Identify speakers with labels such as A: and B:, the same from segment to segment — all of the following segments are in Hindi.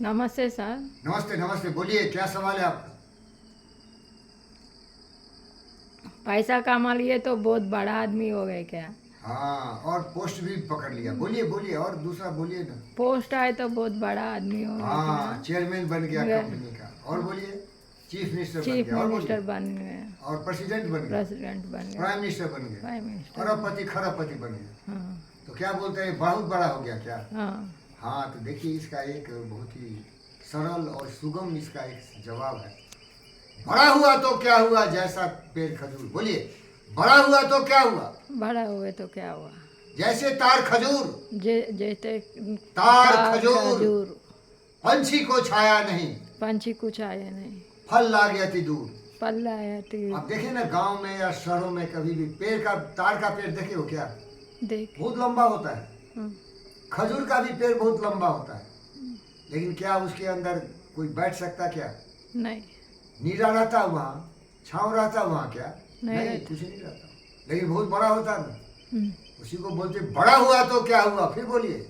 A: नमस्ते सर।
B: नमस्ते नमस्ते, बोलिए क्या सवाल है आपका।
A: पैसा कमा लिए तो बहुत बड़ा आदमी हो गए क्या?
B: हाँ, और पोस्ट भी पकड़ लिया। बोलिए बोलिए, और दूसरा बोलिए ना।
A: पोस्ट आए तो बहुत बड़ा आदमी हो गए
B: हाँ,
A: क्या?
B: चेयरमैन बन गया
A: मगर
B: कंपनी का। और बोलिए, चीफ मिनिस्टर बन
A: चीफ
B: गया। और
A: मिनिस्टर
B: बोलिए,
A: बन गए,
B: और प्रेसिडेंट बन गया,
A: प्रेसिडेंट बन गए,
B: प्राइम मिनिस्टर बन गया,
A: प्राइम मिनिस्टर।
B: अरबपति खरबपति बन गया।
A: हाँ
B: तो क्या बोलते हैं, बहुत बड़ा हो गया क्या।
A: हाँ।
B: हाँ, तो देखिए इसका एक बहुत ही सरल और सुगम इसका एक जवाब है। बड़ा हुआ तो क्या हुआ, जैसा पेड़ खजूर। बोलिए, बड़ा हुआ तो क्या हुआ,
A: बड़ा हुए तो क्या हुआ,
B: जैसे तार खजूर।
A: जैसे
B: तार खजूर,
A: खजूर।
B: पंछी को छाया नहीं,
A: पंछी कुछ आए नहीं,
B: फल ला गया थी दूर।
A: पल्ला आया
B: अब देखे ना, गांव में या शहरों में कभी भी पेड़ का, तार का पेड़ देखे हो क्या,
A: देख।
B: बहुत लंबा होता है।
A: हाँ,
B: खजूर का भी पेड़ बहुत लंबा होता है, लेकिन क्या उसके अंदर कोई बैठ सकता क्या।
A: नहीं
B: नीरा रहता वहाँ, छाँव रहता वहाँ क्या,
A: नहीं
B: नहीं
A: रहता।
B: कुछ नहीं रहता, लेकिन बहुत बड़ा होता है ना।
A: हम्म,
B: उसी को बोलते बड़ा हुआ तो क्या हुआ। फिर बोलिए,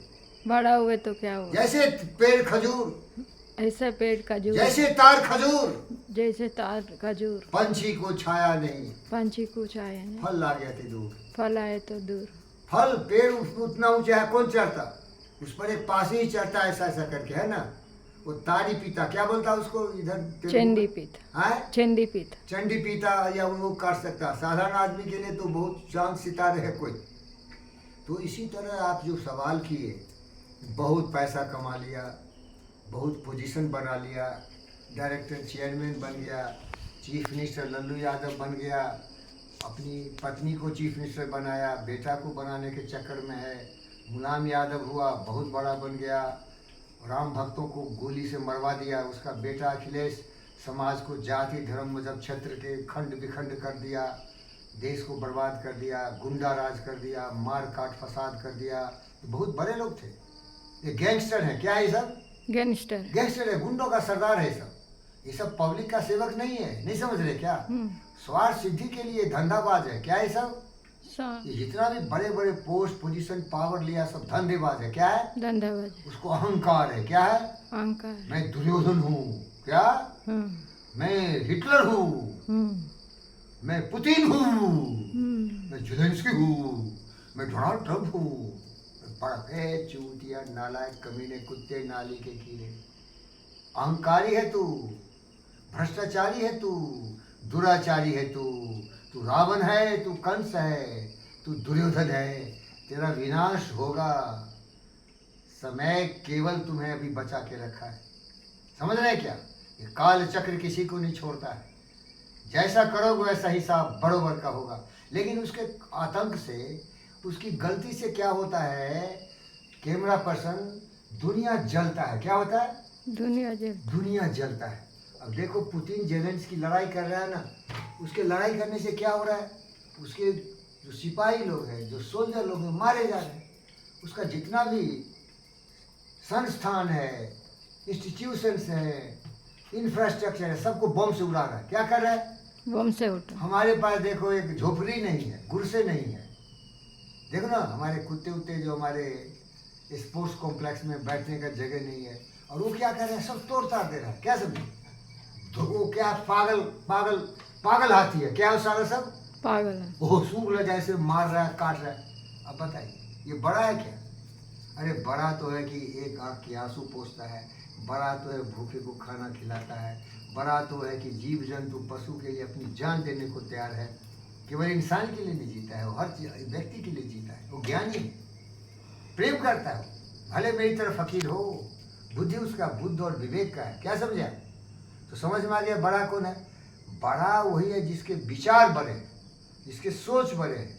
A: बड़ा हुए तो क्या हुआ,
B: जैसे पेड़ खजूर,
A: ऐसा पेड़ खजूर,
B: जैसे तार खजूर,
A: जैसे तार खजूर।
B: पंछी को छाया नहीं,
A: पंछी कुछ आए नहीं,
B: फल ला गया थी दूर।
A: फल आए तो दूर।
B: फल पेड़ उतना ऊंचा है, कौन चढ़ता, उस पर एक पासी ही चढ़ता है, ऐसा ऐसा करके, है ना। वो तारी पीता, क्या बोलता है उसको इधर तेलुगु
A: चंडी
B: में?
A: पीत,
B: हैं?
A: चंडी पीत।
B: चंडी पीता, या वो काट सकता। साधारण आदमी के लिए तो बहुत चांद सितारे है कोई। तो इसी तरह आप जो सवाल किए, बहुत पैसा कमा लिया, बहुत पोजीशन बना लिया, डायरेक्टर चेयरमैन बन गया, चीफ मिनिस्टर लल्लू यादव बन गया, अपनी पत्नी को चीफ मिनिस्टर बनाया, बेटा को बनाने के चक्कर में है, मुलायम यादव हुआ, बहुत बड़ा बन गया, राम भक्तों को गोली से मरवा दिया, उसका बेटा अखिलेश समाज को जाति धर्म मजहब क्षेत्र के खंड विखंड कर दिया, देश को बर्बाद कर दिया, गुंडा राज कर दिया, मार काट फसाद कर दिया। ये बहुत बड़े लोग थे, ये गैंगस्टर हैं। क्या है ये सब,
A: गैंगस्टर।
B: गैंगस्टर है, गुंडों का सरदार है सब। ये सब पब्लिक का सेवक नहीं है, नहीं समझ रहे क्या।
A: हम्म,
B: स्वार्थ सिद्धि के लिए धंधाबाज है। क्या है सब,
A: सा-
B: ये जितना भी बड़े बड़े पोस्ट पोजीशन पावर लिया, सब धंधेबाज है। क्या है,
A: धंधाबाज,
B: उसको अहंकार है। क्या है,
A: अहंकार।
B: मैं दुर्योधन हूँ, क्या,
A: हम्म,
B: मैं हिटलर हूँ,
A: हम्म,
B: मैं पुतिन हूँ,
A: हम्म।
B: मैं जेलेंस्की हूँ, मैं डोनाल्ड ट्रंप हूँ। बड़ा चूतिया नालायक कमीने कुत्ते नाली के कीड़े, अहंकारी है तू, भ्रष्टाचारी है तू, दुराचारी है तू, तू रावण है, तू कंस है, तू दुर्योधन है, तेरा विनाश होगा। समय केवल तुम्हें अभी बचा के रखा है, समझ रहे हैं क्या। ये काल चक्र किसी को नहीं छोड़ता है, जैसा करोगे वैसा हिसाब बरोबर का होगा। लेकिन उसके आतंक से, उसकी गलती से क्या होता है, कैमरा पर्सन, दुनिया जलता है। क्या होता है,
A: दुनिया जल।
B: दुनिया जलता है। अब देखो, पुतिन जेलेंस्की की लड़ाई कर रहा है ना, उसके लड़ाई करने से क्या हो रहा है, उसके जो सिपाही लोग हैं, जो सोल्जर लोग हैं, मारे जा रहे हैं। उसका जितना भी संस्थान है, इंस्टीट्यूशंस है, इंफ्रास्ट्रक्चर है, सबको बम से उड़ा रहा है। क्या कर रहा है,
A: बम से उठा।
B: हमारे पास देखो एक झोपड़ी नहीं है, गुरसे नहीं है। देखो ना, हमारे कुत्ते उत्ते जो हमारे स्पोर्ट्स कॉम्प्लेक्स में बैठने का जगह नहीं है, और वो क्या कर रहे हैं, सब तोड़ ताड़ दे रहा है। क्या समझे, तो वो क्या पागल पागल पागल हाथी है क्या, वो सारा सब
A: पागल है।
B: वो सूख जैसे मार रहा है, काट रहा है। अब बताइए, ये बड़ा है क्या। अरे बड़ा तो है कि एक आँख के आंसू पोंछता है, बड़ा तो है भूखे को खाना खिलाता है, बड़ा तो है कि जीव जंतु पशु के लिए अपनी जान देने को तैयार है। केवल इंसान के लिए नहीं जीता है वो, हर व्यक्ति के लिए जीता है। वो ज्ञानी है, प्रेम करता है, भले मेरी तरफ फकीर हो, बुद्धि उसका बुद्ध और विवेक का है। क्या समझा, तो समझ में आ गया बड़ा कौन है। बड़ा वही है जिसके विचार बड़े, जिसके सोच बड़े हैं,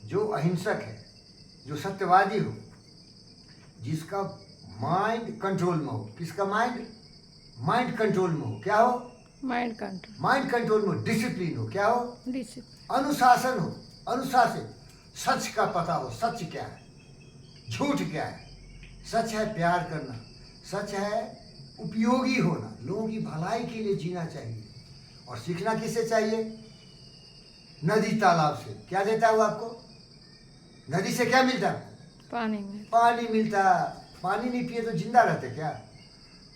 B: जो अहिंसक है, जो सत्यवादी हो, जिसका माइंड कंट्रोल में हो। किसका माइंड, माइंड कंट्रोल में हो। क्या हो,
A: माइंड कंट्रोल,
B: माइंड कंट्रोल में हो। डिसिप्लिन हो। क्या हो,
A: डिसिप्लिन,
B: अनुशासन हो, अनुशासित, सच का पता हो, सच क्या है, झूठ क्या है। सच है प्यार करना, सच है उपयोगी होना, लोगों की भलाई के लिए जीना चाहिए। और सीखना किससे चाहिए, नदी तालाब से। क्या देता है वो आपको, नदी से क्या मिलता है,
A: पानी में।
B: पानी मिलता। पानी नहीं पिए तो जिंदा रहते क्या,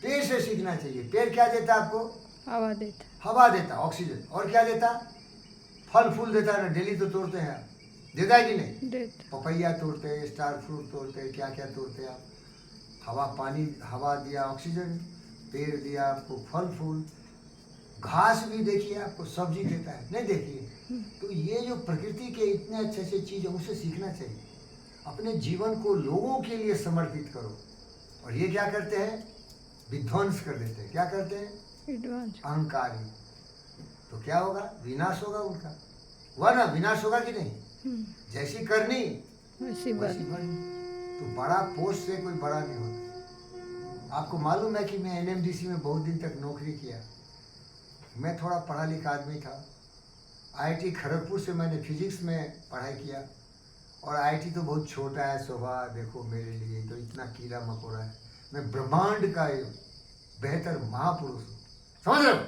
B: पेड़ से सीखना चाहिए। पेड़ क्या देता है आपको?
A: हवा देता।
B: हवा देता, ऑक्सीजन। और क्या देता? फल फूल देता है ना, डेली तो तोड़ते हैं आप, देता है कि नहीं?
A: देता।
B: पपैया तोड़ते हैं, स्टार फ्रूट तोड़ते हैं, क्या क्या तोड़ते हैं आप। हवा पानी, हवा दिया ऑक्सीजन, पेड़ दिया आपको फल फूल, घास भी देखिए आपको सब्जी देता है, नहीं देखिए? तो ये जो प्रकृति के इतने अच्छे अच्छे चीज़ है उसे सीखना चाहिए। अपने जीवन को लोगों के लिए समर्पित करो। और ये क्या करते हैं? विध्वंस कर देते हैं। क्या करते हैं?
A: एडवांस।
B: अहंकारी। तो क्या होगा? विनाश होगा उनका। हुआ ना? विनाश होगा कि नहीं? जैसी करनी
A: वैसी
B: वैसी
A: बात।
B: भरनी। तो बड़ा पोस्ट से कोई बड़ा नहीं होता। आपको मालूम है कि मैं एनएमडीसी में बहुत दिन तक नौकरी किया। मैं थोड़ा पढ़ा लिखा आदमी था। आईआईटी खड़गपुर से मैंने फिजिक्स में पढ़ाई किया। और आईआईटी तो बहुत छोटा है शोभा, देखो मेरे लिए तो इतना कीड़ा मकोड़ा है। मैं ब्रह्मांड का एक बेहतर महापुरुष हूँ, समझ रहे हो?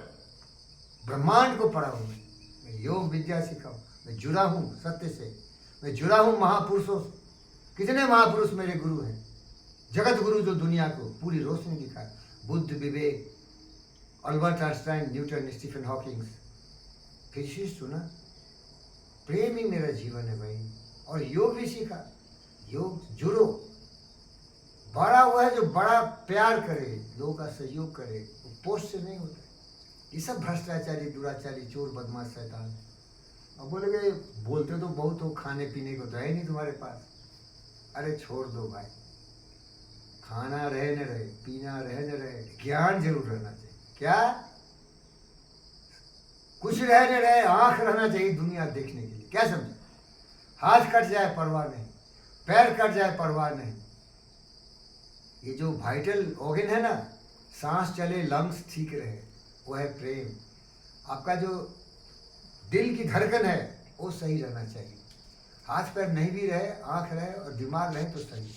B: ब्रह्मांड को पढ़ा हूँ मैं योग विद्या सीखा हूँ, मैं जुड़ा हूँ सत्य से, मैं जुड़ा हूँ महापुरुषों से। कितने महापुरुष मेरे गुरु हैं, जगत गुरु जो दुनिया को पूरी रोशनी दिखाए। Buddha, Vivek, Albert Einstein, Newton, Stephen Hawkings, physicist हूँ ना। प्रेम ही मेरा जीवन है भाई। और योग भी सीखा। योग जुड़ो। बड़ा हुआ है जो बड़ा प्यार करे, लोगों का सहयोग करे, वो पोस्ट से नहीं होता है। ये सब भ्रष्टाचारी, दुराचारी, चोर, बदमाश, शैतान। अब बोलेगे बोलते तो बहुत हो, खाने पीने को तो है नहीं तुम्हारे पास। अरे छोड़ दो भाई, खाना रहे न रहे, पीना रहे न रहे, ज्ञान जरूर रहना चाहिए। क्या? कुछ रहे न रहे, आंख रहना चाहिए दुनिया देखने के लिए। क्या समझे? हाथ कट जाए परवाह नहीं, पैर कट जाए परवाह नहीं। ये जो वाइटल ऑर्गन है ना, सांस चले, लंग्स ठीक रहे, वो है प्रेम। आपका जो दिल की धड़कन है वो सही रहना चाहिए। हाथ पैर नहीं भी रहे, आंख रहे और दिमाग रहे तो सही।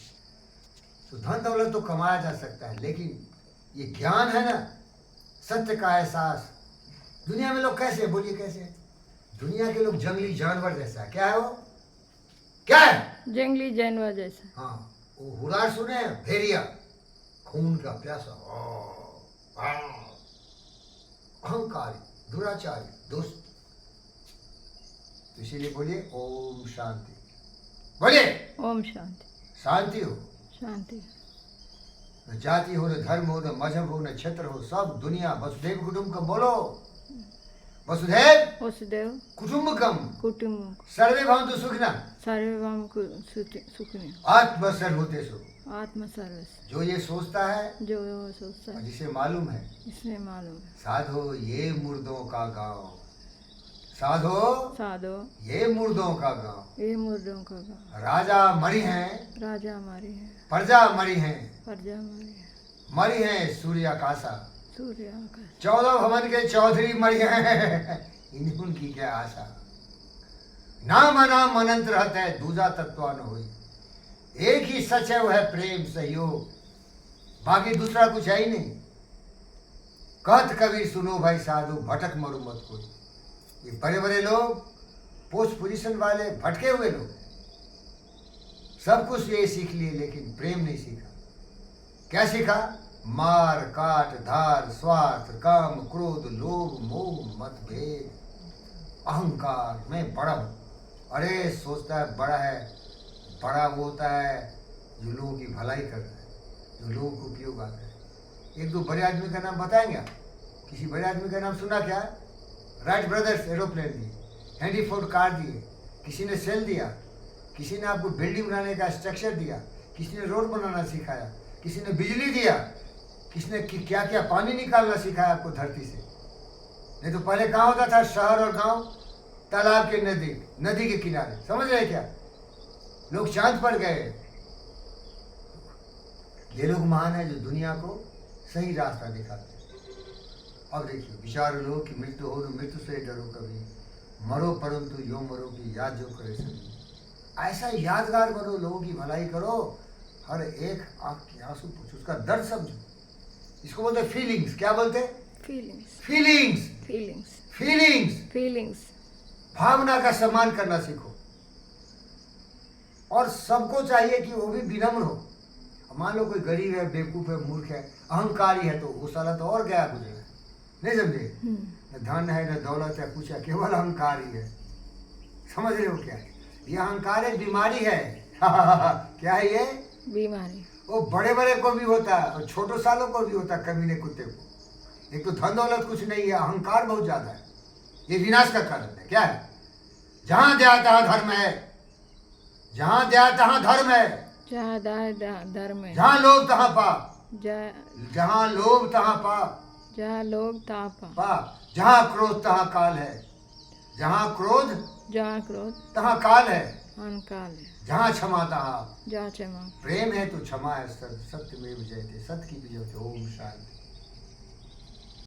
B: तो धन दौलत तो कमाया जा सकता है, लेकिन ये ज्ञान है ना, सत्य का एहसास। दुनिया में लोग कैसे, बोलिए कैसे? दुनिया के लोग जंगली जानवर जैसा है। क्या है वो? क्या है?
A: जंगली जानवर जैसा।
B: हाँ, वो हुरार सुने हैं, भेड़िया, खून का प्यासा, अहंकारी, दुराचारी, दुष्ट। तो इसीलिए बोलिए ओम शांति। बोलिए
A: ओम शांति।
B: शांति हो।
A: शांति।
B: न जाति हो, न धर्म हो, न मजहब हो, न क्षेत्र हो, सब दुनिया वसुदेव कुटुंबकम। बोलो वसुदेव
A: वसुदेव
B: कुटुंबकम
A: कुटुंब
B: सर्वे भवन्तु सुखिनः
A: सर्वम सुखिनः
B: आत्म सर्वभूतेषु।
A: आत्म सर्वस्व।
B: जो ये सोचता है,
A: जो सोचता
B: और
A: है,
B: जिसे मालूम है,
A: इसने मालूम है।
B: साधो ये मुर्दों का गांव, साधो
A: साधो
B: ये मुर्दों का गांव।
A: ये मुर्दों का गाँव।
B: राजा मरी हैं,
A: राजा हमारी है,
B: प्रजा मरी हैं,
A: प्रजा हमारी है,
B: मरी हैं सूर्य आकाशा।
A: सूर्य आकाश।
B: 14 भवन के चौधरी मरी हैं, इन्हीं उनकी क्या आशा। नाम अनाम अनंत रहता है, दूजा तत्वा न हुई। एक ही सच है, वो है प्रेम सहयोग, बाकी दूसरा कुछ है ही नहीं। कहत कबीर सुनो भाई साधु, भटक मरु मत कोई। ये बड़े बड़े लोग, पोस्ट पोजीशन वाले, भटके हुए लोग, सब कुछ ये सीख लिए लेकिन प्रेम नहीं सीखा। क्या सीखा? मार काट धार, स्वार्थ, काम, क्रोध, लोभ, मोह, मतभेद, अहंकार, मैं बड़ा हूं। अरे सोचता है बड़ा है। बड़ा वो होता है जो लोगों की भलाई करता है, जो लोगों को उपयोग आता है। एक दो बड़े आदमी का नाम बताएंगे आप? किसी बड़े आदमी का नाम सुना क्या? राइट ब्रदर्स एरोप्लेन दिए, हेनरी फोर्ड कार दिए, किसी ने सेल दिया, किसी ने आपको बिल्डिंग बनाने का स्ट्रक्चर दिया, किसी ने रोड बनाना सिखाया, किसी ने बिजली दिया, किसी ने क्या क्या पानी निकालना सिखाया आपको धरती से। नहीं तो पहले कहाँ होता था? शहर और गांव, तालाब के नदी के किनारे। समझ रहे क्या? लोग चांद पर गए। ये लोग महान है जो दुनिया को सही रास्ता दिखाते हैं। अब देखिए, विचार लो कि मृत्यु हो तो मृत्यु से डरो कभी, मरो परंतु यो मरो की याद जो करे सभी। ऐसा यादगार बनो, लोगों की भलाई करो, हर एक आंख के आंसू पूछो, उसका दर्द समझो। इसको बोलते फीलिंग्स। क्या बोलते?
A: Feelings.
B: Feelings.
A: Feelings.
B: Feelings.
A: Feelings.
B: भावना का सम्मान करना सीखो। और सबको चाहिए कि वो भी विनम्र हो। मान लो कोई गरीब है, बेवकूफ है, मूर्ख है, अहंकारी है, तो वो साला तो और गया गुजरा, नहीं समझे? न धन है, न दौलत है, कुछ है, केवल अहंकार ही है। समझ रहे हो क्या? ये अहंकार एक बीमारी है। क्या है ये?
A: बीमारी।
B: वो बड़े बड़े को भी होता है और छोटे सालों को भी होता है, कमीने कुत्ते को। एक तो धन दौलत कुछ नहीं है, अहंकार बहुत ज्यादा है, ये विनाश का कारण है। क्या है? जहां दया तहां धर्म है, जहां दया तहां धर्म है,
A: जहाँ धर्म है,
B: जहां लोभ तहां पाप, जहां लोभ तहां पाप,
A: जहाँ लोग तापा,
B: पाप, जहां क्रोध तहां काल है, जहां क्रोध
A: जहाँ क्रोध
B: तहां काल है,
A: अनकाल है,
B: जहां क्षमा तहां
A: जहाँ क्षमा।
B: प्रेम है तो क्षमा है। सत्य में विजय थे, सत्य की विजय थे। ओम शांति।